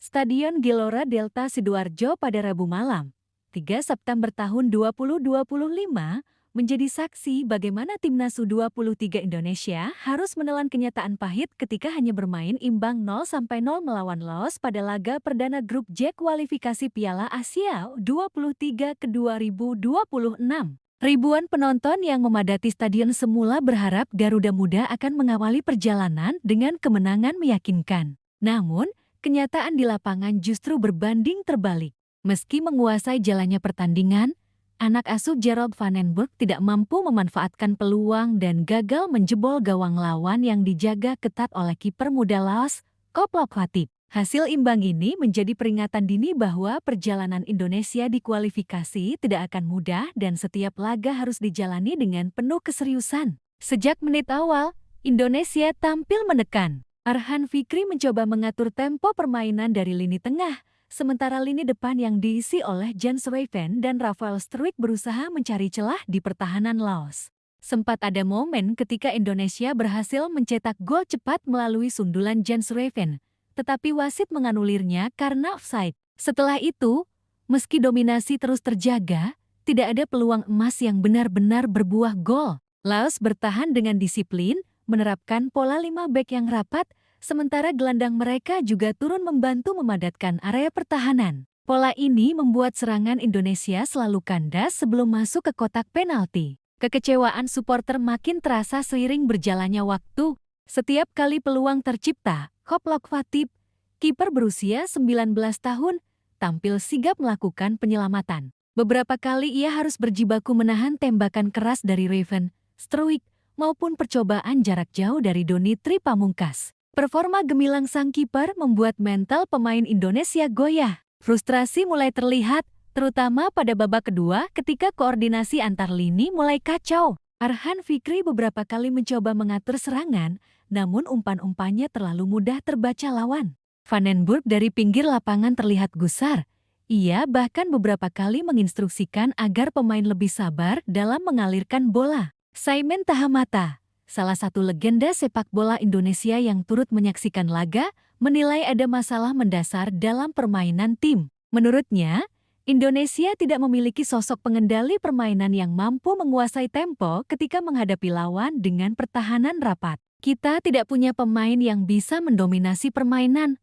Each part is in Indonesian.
Stadion Gelora Delta Sidoarjo pada Rabu malam, 3 September tahun 2025, menjadi saksi bagaimana timnas U23 Indonesia harus menelan kenyataan pahit ketika hanya bermain imbang 0-0 melawan Laos pada laga perdana grup J kualifikasi Piala Asia U23 ke 2026. Ribuan penonton yang memadati stadion semula berharap Garuda Muda akan mengawali perjalanan dengan kemenangan meyakinkan. Namun, kenyataan di lapangan justru berbanding terbalik. Meski menguasai jalannya pertandingan, anak asuh Gerald Van den Berg tidak mampu memanfaatkan peluang dan gagal menjebol gawang lawan yang dijaga ketat oleh kiper muda Laos, Koplok Khatib. Hasil imbang ini menjadi peringatan dini bahwa perjalanan Indonesia di kualifikasi tidak akan mudah dan setiap laga harus dijalani dengan penuh keseriusan. Sejak menit awal, Indonesia tampil menekan. Arhan Fikri mencoba mengatur tempo permainan dari lini tengah, sementara lini depan yang diisi oleh Jens Ruijven dan Rafael Struijk berusaha mencari celah di pertahanan Laos. Sempat ada momen ketika Indonesia berhasil mencetak gol cepat melalui sundulan Jens Ruijven, tetapi wasit menganulirnya karena offside. Setelah itu, meski dominasi terus terjaga, tidak ada peluang emas yang benar-benar berbuah gol. Laos bertahan dengan disiplin, menerapkan pola 5 bek yang rapat, sementara gelandang mereka juga turun membantu memadatkan area pertahanan. Pola ini membuat serangan Indonesia selalu kandas sebelum masuk ke kotak penalti. Kekecewaan supporter makin terasa seiring berjalannya waktu. Setiap kali peluang tercipta, Koplok Khatib, kiper berusia 19 tahun, tampil sigap melakukan penyelamatan. Beberapa kali ia harus berjibaku menahan tembakan keras dari Ruijven, Struijk, maupun percobaan jarak jauh dari Doni Tri Pamungkas. Performa gemilang sang kiper membuat mental pemain Indonesia goyah. Frustrasi mulai terlihat, terutama pada babak kedua ketika koordinasi antar lini mulai kacau. Arhan Fikri beberapa kali mencoba mengatur serangan, namun umpan-umpannya terlalu mudah terbaca lawan. Van den Berg dari pinggir lapangan terlihat gusar. Ia bahkan beberapa kali menginstruksikan agar pemain lebih sabar dalam mengalirkan bola. Saimen Tahamata, salah satu legenda sepak bola Indonesia yang turut menyaksikan laga, menilai ada masalah mendasar dalam permainan tim. Menurutnya, Indonesia tidak memiliki sosok pengendali permainan yang mampu menguasai tempo ketika menghadapi lawan dengan pertahanan rapat. Kita tidak punya pemain yang bisa mendominasi permainan,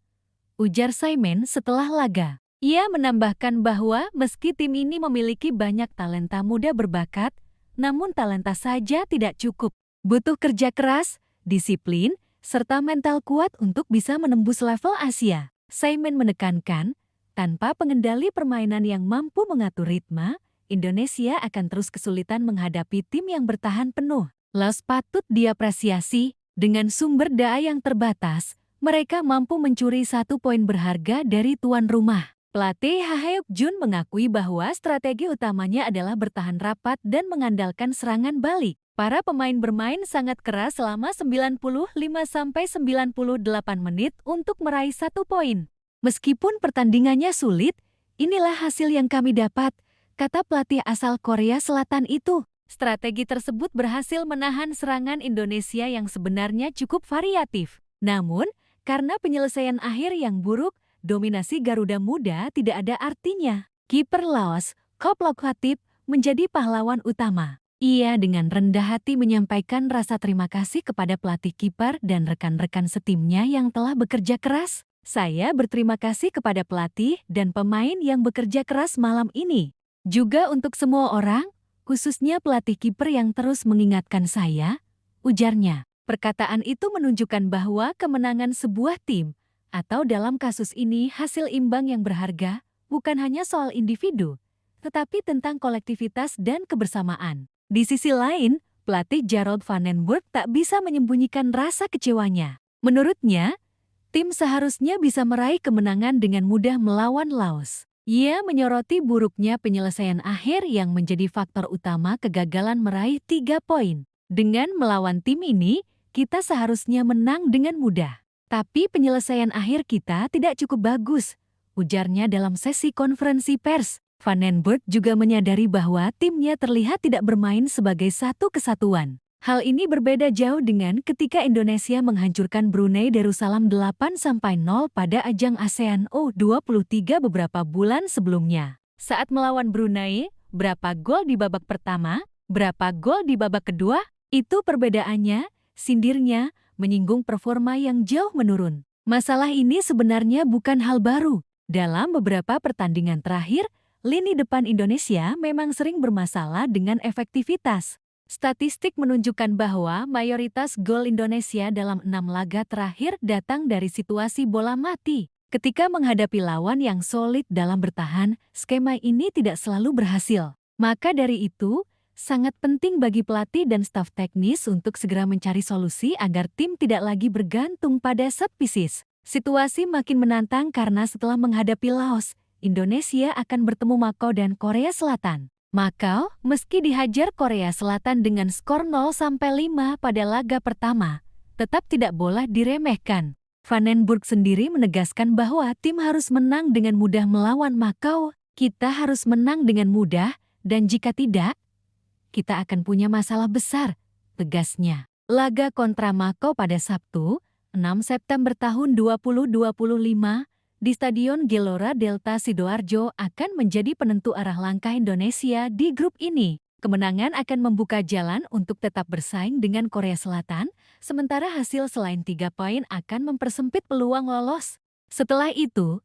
ujar Saimen setelah laga. Ia menambahkan bahwa meski tim ini memiliki banyak talenta muda berbakat, namun talenta saja tidak cukup. Butuh kerja keras, disiplin, serta mental kuat untuk bisa menembus level Asia. Saimen menekankan, tanpa pengendali permainan yang mampu mengatur ritme, Indonesia akan terus kesulitan menghadapi tim yang bertahan penuh. Laos patut diapresiasi, dengan sumber daya yang terbatas, mereka mampu mencuri 1 poin berharga dari tuan rumah. Pelatih Ha Heuk Jun mengakui bahwa strategi utamanya adalah bertahan rapat dan mengandalkan serangan balik. Para pemain bermain sangat keras selama 95-98 menit untuk meraih 1 poin. Meskipun pertandingannya sulit, inilah hasil yang kami dapat, kata pelatih asal Korea Selatan itu. Strategi tersebut berhasil menahan serangan Indonesia yang sebenarnya cukup variatif. Namun, karena penyelesaian akhir yang buruk, dominasi Garuda Muda tidak ada artinya. Kiper Laos, Koplok Khatib, menjadi pahlawan utama. Ia dengan rendah hati menyampaikan rasa terima kasih kepada pelatih kiper dan rekan-rekan setimnya yang telah bekerja keras. Saya berterima kasih kepada pelatih dan pemain yang bekerja keras malam ini. Juga untuk semua orang, khususnya pelatih kiper yang terus mengingatkan saya, ujarnya. Perkataan itu menunjukkan bahwa kemenangan sebuah tim, atau dalam kasus ini hasil imbang yang berharga, bukan hanya soal individu, tetapi tentang kolektivitas dan kebersamaan. Di sisi lain, pelatih Gerald Van den Berg tak bisa menyembunyikan rasa kecewanya. Menurutnya, tim seharusnya bisa meraih kemenangan dengan mudah melawan Laos. Ia menyoroti buruknya penyelesaian akhir yang menjadi faktor utama kegagalan meraih 3 poin. Dengan melawan tim ini, kita seharusnya menang dengan mudah. Tapi penyelesaian akhir kita tidak cukup bagus, ujarnya dalam sesi konferensi pers. Van den Berg juga menyadari bahwa timnya terlihat tidak bermain sebagai satu kesatuan. Hal ini berbeda jauh dengan ketika Indonesia menghancurkan Brunei Darussalam 8-0 pada ajang ASEAN U23 beberapa bulan sebelumnya. Saat melawan Brunei, berapa gol di babak pertama, berapa gol di babak kedua? Itu perbedaannya, sindirnya, menyinggung performa yang jauh menurun. Masalah ini sebenarnya bukan hal baru. Dalam beberapa pertandingan terakhir, lini depan Indonesia memang sering bermasalah dengan efektivitas. Statistik menunjukkan bahwa mayoritas gol Indonesia dalam 6 laga terakhir datang dari situasi bola mati. Ketika menghadapi lawan yang solid dalam bertahan, skema ini tidak selalu berhasil. Maka dari itu, sangat penting bagi pelatih dan staf teknis untuk segera mencari solusi agar tim tidak lagi bergantung pada set pieces. Situasi makin menantang karena setelah menghadapi Laos, Indonesia akan bertemu Makau dan Korea Selatan. Makau, meski dihajar Korea Selatan dengan skor 0-5 pada laga pertama, tetap tidak boleh diremehkan. Vandenberg sendiri menegaskan bahwa tim harus menang dengan mudah melawan Makau. Kita harus menang dengan mudah, dan jika tidak, kita akan punya masalah besar, tegasnya. Laga kontra Makau pada Sabtu, 6 September tahun 2025, di Stadion Gelora Delta Sidoarjo akan menjadi penentu arah langkah Indonesia di grup ini. Kemenangan akan membuka jalan untuk tetap bersaing dengan Korea Selatan, sementara hasil selain 3 poin akan mempersempit peluang lolos. Setelah itu,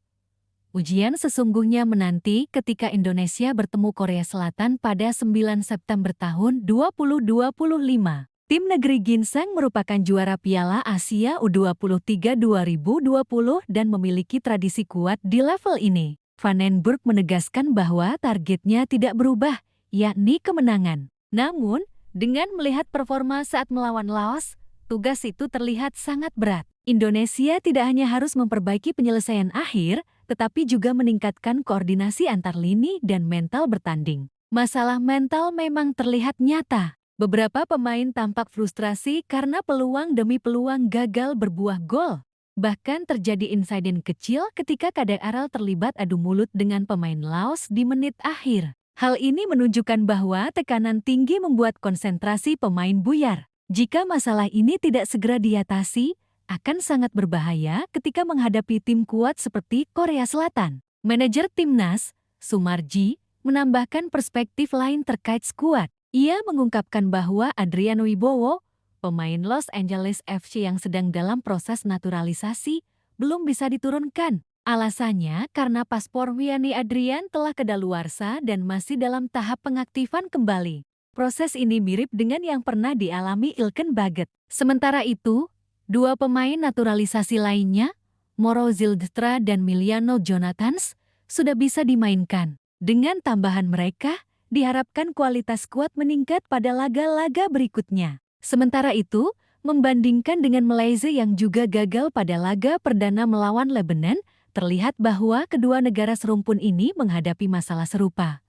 ujian sesungguhnya menanti ketika Indonesia bertemu Korea Selatan pada 9 September tahun 2025. Tim negeri Ginseng merupakan juara Piala Asia U23 2020 dan memiliki tradisi kuat di level ini. Vandenberg menegaskan bahwa targetnya tidak berubah, yakni kemenangan. Namun, dengan melihat performa saat melawan Laos, tugas itu terlihat sangat berat. Indonesia tidak hanya harus memperbaiki penyelesaian akhir, tetapi juga meningkatkan koordinasi antar lini dan mental bertanding. Masalah mental memang terlihat nyata. Beberapa pemain tampak frustrasi karena peluang demi peluang gagal berbuah gol. Bahkan terjadi insiden kecil ketika Kadek Aral terlibat adu mulut dengan pemain Laos di menit akhir. Hal ini menunjukkan bahwa tekanan tinggi membuat konsentrasi pemain buyar. Jika masalah ini tidak segera diatasi, akan sangat berbahaya ketika menghadapi tim kuat seperti Korea Selatan. Manajer Timnas, Sumarji, menambahkan perspektif lain terkait skuad. Ia mengungkapkan bahwa Adrian Wibowo, pemain Los Angeles FC yang sedang dalam proses naturalisasi, belum bisa diturunkan. Alasannya karena paspor Wiani Adrian telah kedaluarsa dan masih dalam tahap pengaktifan kembali. Proses ini mirip dengan yang pernah dialami Ilken Baget. Sementara itu, 2 pemain naturalisasi lainnya, Moro Zildstra dan Miliano Jonathans, sudah bisa dimainkan. Dengan tambahan mereka, diharapkan kualitas skuad meningkat pada laga-laga berikutnya. Sementara itu, membandingkan dengan Malaysia yang juga gagal pada laga perdana melawan Lebanon, terlihat bahwa kedua negara serumpun ini menghadapi masalah serupa.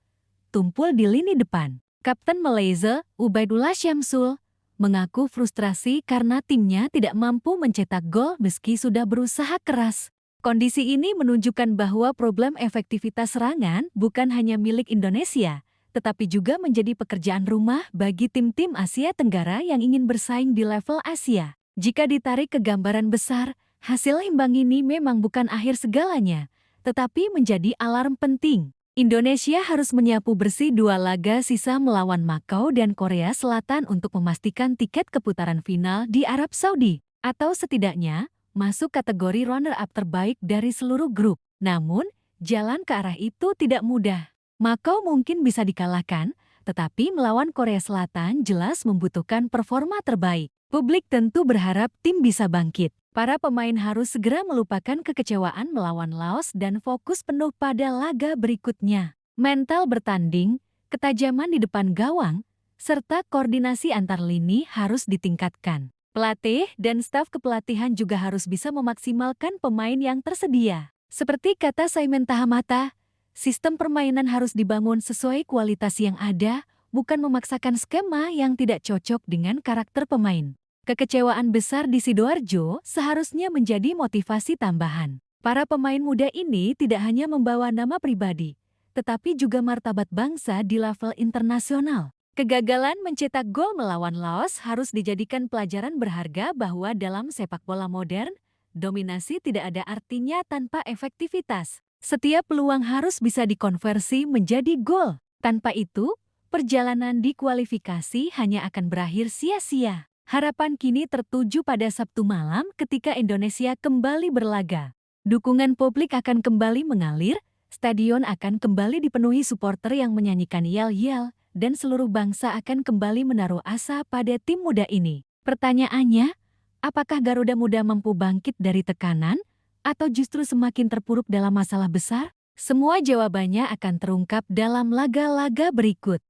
Tumpul di lini depan. Kapten Malaysia, Ubaidullah Syamsul, mengaku frustrasi karena timnya tidak mampu mencetak gol meski sudah berusaha keras. Kondisi ini menunjukkan bahwa problem efektivitas serangan bukan hanya milik Indonesia, tetapi juga menjadi pekerjaan rumah bagi tim-tim Asia Tenggara yang ingin bersaing di level Asia. Jika ditarik ke gambaran besar, hasil imbang ini memang bukan akhir segalanya, tetapi menjadi alarm penting. Indonesia harus menyapu bersih 2 laga sisa melawan Makau dan Korea Selatan untuk memastikan tiket ke putaran final di Arab Saudi, atau setidaknya masuk kategori runner-up terbaik dari seluruh grup. Namun, jalan ke arah itu tidak mudah. Makau mungkin bisa dikalahkan, tetapi melawan Korea Selatan jelas membutuhkan performa terbaik. Publik tentu berharap tim bisa bangkit. Para pemain harus segera melupakan kekecewaan melawan Laos dan fokus penuh pada laga berikutnya. Mental bertanding, ketajaman di depan gawang, serta koordinasi antar lini harus ditingkatkan. Pelatih dan staf kepelatihan juga harus bisa memaksimalkan pemain yang tersedia. Seperti kata Simon Tahamata, sistem permainan harus dibangun sesuai kualitas yang ada, bukan memaksakan skema yang tidak cocok dengan karakter pemain. Kekecewaan besar di Sidoarjo seharusnya menjadi motivasi tambahan. Para pemain muda ini tidak hanya membawa nama pribadi, tetapi juga martabat bangsa di level internasional. Kegagalan mencetak gol melawan Laos harus dijadikan pelajaran berharga bahwa dalam sepak bola modern, dominasi tidak ada artinya tanpa efektivitas. Setiap peluang harus bisa dikonversi menjadi gol. Tanpa itu, perjalanan di kualifikasi hanya akan berakhir sia-sia. Harapan kini tertuju pada Sabtu malam ketika Indonesia kembali berlaga. Dukungan publik akan kembali mengalir, stadion akan kembali dipenuhi supporter yang menyanyikan yel-yel, dan seluruh bangsa akan kembali menaruh asa pada tim muda ini. Pertanyaannya, apakah Garuda Muda mampu bangkit dari tekanan, atau justru semakin terpuruk dalam masalah besar? Semua jawabannya akan terungkap dalam laga-laga berikut.